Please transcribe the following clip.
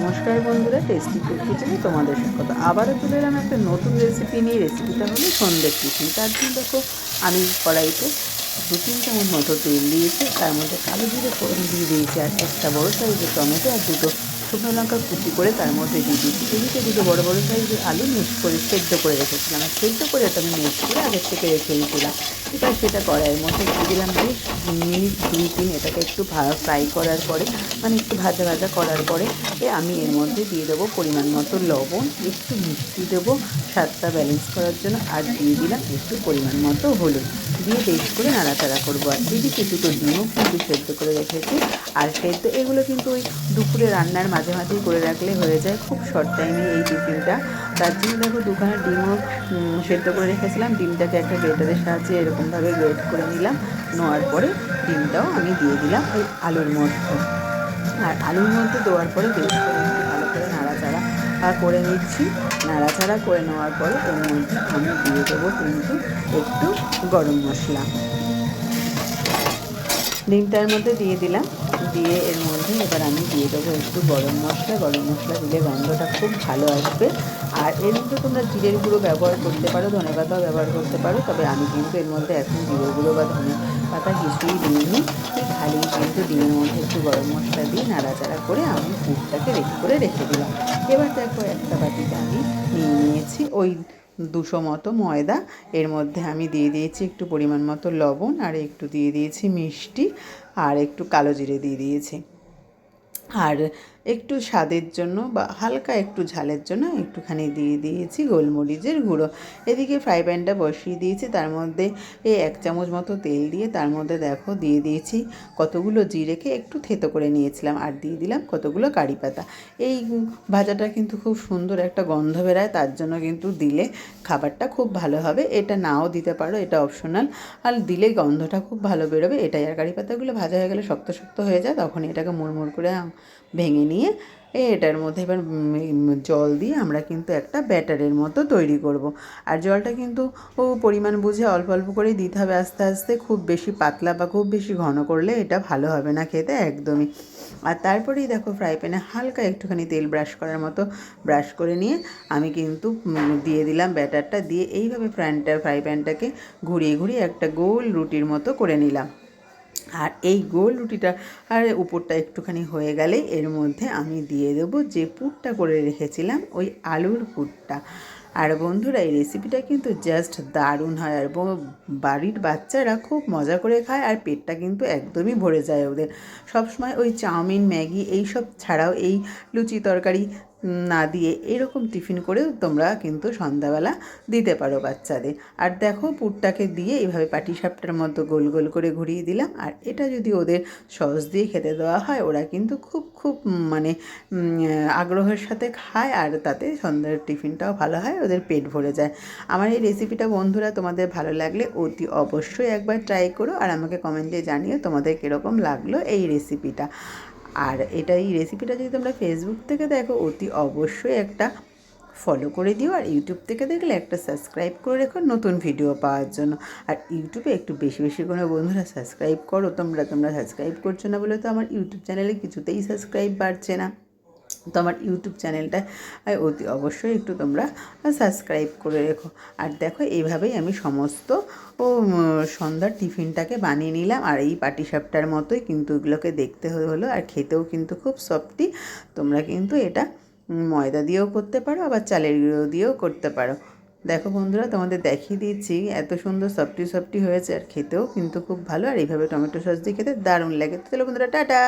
নমস্কার বন্ধুরা, tasty food কিচেনে তোমাদের স্বাগত। আবারও চলে এলাম একটা নতুন রেসিপি নিয়ে। রেসিপিটা হলো সন্ধ্যের টিফিন। তার জন্য দেখো আমি কড়াইতে 2-3 চামচ মতো তেল দিয়েছি, তার মধ্যে কালো জিরে ফোড়ন দিয়ে দিয়েছি, আর একটা বড় সাইজের টমেটো আর দুটো শুকনো লঙ্কা কুচি করে তার মধ্যে দিয়ে দিয়েছি। এদিকে দুটো বড় বড় সাইজের আলু মিক্স করে সেদ্ধ করে রেখেছিলাম, আর সেদ্ধ করে এটা আমি মিক্স করে আগের থেকে রেখে দিয়েছিলাম। এবার সেটা কড়াইয়ের মধ্যে দিয়ে দিলাম। বেশ মিনিট 2-3 এটাকে একটু ফ্রাই করার পরে, মানে একটু ভাজা ভাজা করার পরে আমি এর মধ্যে দিয়ে দেবো পরিমাণ মতো লবণ, একটু মিষ্টি দেবো স্বাদটা ব্যালেন্স করার জন্য, আর দিয়ে দিলাম একটু পরিমাণ মতো হলুদ দিয়ে বেশ করে নাড়াচাড়া করবো। আর এদিকে দুটো ডিমও কিন্তু সেদ্ধ করে রেখেছি। আর সেদ্ধ এগুলো কিন্তু ওই দুপুরে রান্নার মাঝে মাঝেই করে রাখলে হয়ে যায়, খুব শর্ট টাইমে এই টিফিনটা। তার জন্য দেখো দুখানা ডিমও সেদ্ধ করে রেখেছিলাম। ডিমটাকে একটা গ্রেটারের সাহায্যে এরকমভাবে গ্রেট করে নিলাম। নেওয়ার পরে ডিমটাও আমি দিয়ে দিলাম ওই আলুর মধ্যে। আর আলুর মধ্যে দেওয়ার পরে বেশ করে একটু ভালো করে নাড়াচাড়া করে নিচ্ছি। নাড়াচাড়া করে নেওয়ার পরে এর মধ্যে আমি দিয়ে দেবো কিন্তু একটু গরম মশলা। ডিমটার মধ্যে দিয়ে দিলাম, দিয়ে এর মধ্যে এবার আমি দিয়ে দেবো একটু গরম মশলা। গরম মশলা দিলে গন্ধটা খুব ভালো আসবে। আর এর মধ্যে তোমরা জিরের গুঁড়ো ব্যবহার করতে পারো, ধনে পাতাও ব্যবহার করতে পারো, তবে আমি কিন্তু এর মধ্যে এখন জিরের গুঁড়ো বা ধনে পাতা কিছুই দিইনি। খালি কিন্তু ডিমের মধ্যে একটু গরম মশলা দিয়ে নাড়াচাড়া করে আমি পুরটাকে রেডি করে রেখে দিলাম। এবার দেখো একটা বাটিতে আমি নিয়ে নিয়েছি ওই 200 মতো ময়দা। এর মধ্যে আমি দিয়ে দিয়েছি একটু পরিমাণ মতো লবণ, আর একটু দিয়ে দিয়েছি মিষ্টি, আর একটু কালো জিরে দিয়ে দিয়েছি, আর একটু স্বাদের জন্য বা হালকা একটু ঝালের জন্য একটুখানি দিয়ে দিয়েছি গোলমরিচের গুঁড়ো। এদিকে ফ্রাই প্যানটা বসিয়ে দিয়েছি, তার মধ্যে 1 চামচ মতো তেল দিয়ে তার মধ্যে দেখো দিয়ে দিয়েছি কতগুলো জিরেকে একটু থেতো করে নিয়েছিলাম, আর দিয়ে দিলাম কতগুলো কারি পাতা। এই ভাজাটা কিন্তু খুব সুন্দর একটা গন্ধ বেরায়, তার জন্য কিন্তু দিলে খাবারটা খুব ভালো হবে। এটা নাও দিতে পারো, এটা অপশনাল, আর দিলে গন্ধটা খুব ভালো বেরোবে এটাই। আর কারি পাতাগুলো ভাজা হয়ে গেলে শক্ত শক্ত হয়ে যায়, তখন এটাকে মুড়মুড় করে ভেঙে নিয়ে এটার মধ্যে এবার জল দিয়ে আমরা কিন্তু একটা ব্যাটারের মতো তৈরি করব। আর জলটা কিন্তু পরিমাণ বুঝে অল্প অল্প করেই দিতে হবে আস্তে আস্তে। খুব বেশি পাতলা বা খুব বেশি ঘন করলে এটা ভালো হবে না খেতে একদমই। আর তারপরেই দেখো ফ্রাই প্যানে হালকা একটুখানি তেল ব্রাশ করার মতো ব্রাশ করে নিয়ে আমি কিন্তু দিয়ে দিলাম ব্যাটারটা, দিয়ে এইভাবে ফ্রাই প্যানটাকে ঘুরিয়ে ঘুরিয়ে একটা গোল রুটির মতো করে নিলাম। আর এই গোল রুটিটা আর উপরটা একটুখানি হয়ে গেলে এর মধ্যে আমি দিয়ে দেবো যে পুরটা করে রেখেছিলাম, ওই আলুর পুরটা। আর বন্ধুরা এই রেসিপিটা কিন্তু জাস্ট দারুণ হয়, আর বাড়ির বাচ্চারা খুব মজা করে খায়, আর পেটটা কিন্তু একদমই ভরে যায় ওদের। সবসময় ওই চাউমিন ম্যাগি এইসব ছাড়াও এই লুচি তরকারি না দিয়ে এরকম টিফিন করেও তোমরা কিন্তু সন্ধ্যাবেলা দিতে পারো বাচ্চাদের। আর দেখো পুরটাকে দিয়ে এইভাবে পাটিসাপটার মতো গোল গোল করে ঘুরিয়ে দিলাম। আর এটা যদি ওদের সস দিয়ে খেতে দেওয়া হয়, ওরা কিন্তু খুব খুব মানে আগ্রহের সাথে খায়, আর তাতে সন্ধ্যার টিফিনটাও ভালো হয়, ওদের পেট ভরে যায়। আমার এই রেসিপিটা বন্ধুরা তোমাদের ভালো লাগলে অতি অবশ্যই একবার ট্রাই করো, আর আমাকে কমেন্টে জানিও তোমাদের কীরকম লাগলো এই রেসিপিটা। আর এই রেসিপিটা যদি তোমরা ফেসবুক থেকে দেখো অতি অবশ্যই একটা ফলো করে দিও, আর ইউটিউব থেকে দেখলে একটা সাবস্ক্রাইব করে রেখো নতুন ভিডিও পাওয়ার জন্য। আর ইউটিউবে একটু বেশি বেশি করে বন্ধুরা সাবস্ক্রাইব করো। তোমরা সাবস্ক্রাইব করছো না বলে তো আমার ইউটিউব চ্যানেলে কিছুতেই সাবস্ক্রাইব বাড়ছে না। তো আমার ইউটিউব চ্যানেলটা অতি অবশ্যই একটু তোমরা সাবস্ক্রাইব করে রেখো। আর দেখো এইভাবেই আমি সমস্ত সন্ধ্যার টিফিনটাকে বানিয়ে নিলাম। আর এই পাটিসাপটার মতোই কিন্তু এগুলোকে দেখতে হলো, আর খেতেও কিন্তু খুব সফটি। তোমরা কিন্তু এটা ময়দা দিয়েও করতে পারো, আবার চালের গুঁড়ো দিয়েও করতে পারো। দেখো বন্ধুরা তোমাদের দেখিয়ে দিচ্ছি এত সুন্দর সফটি সফটি হয়েছে, আর খেতেও কিন্তু খুব ভালো। আর এইভাবে টমেটো সস দিয়ে খেতে দারুণ লাগে। তো চলো বন্ধুরা, টাটা।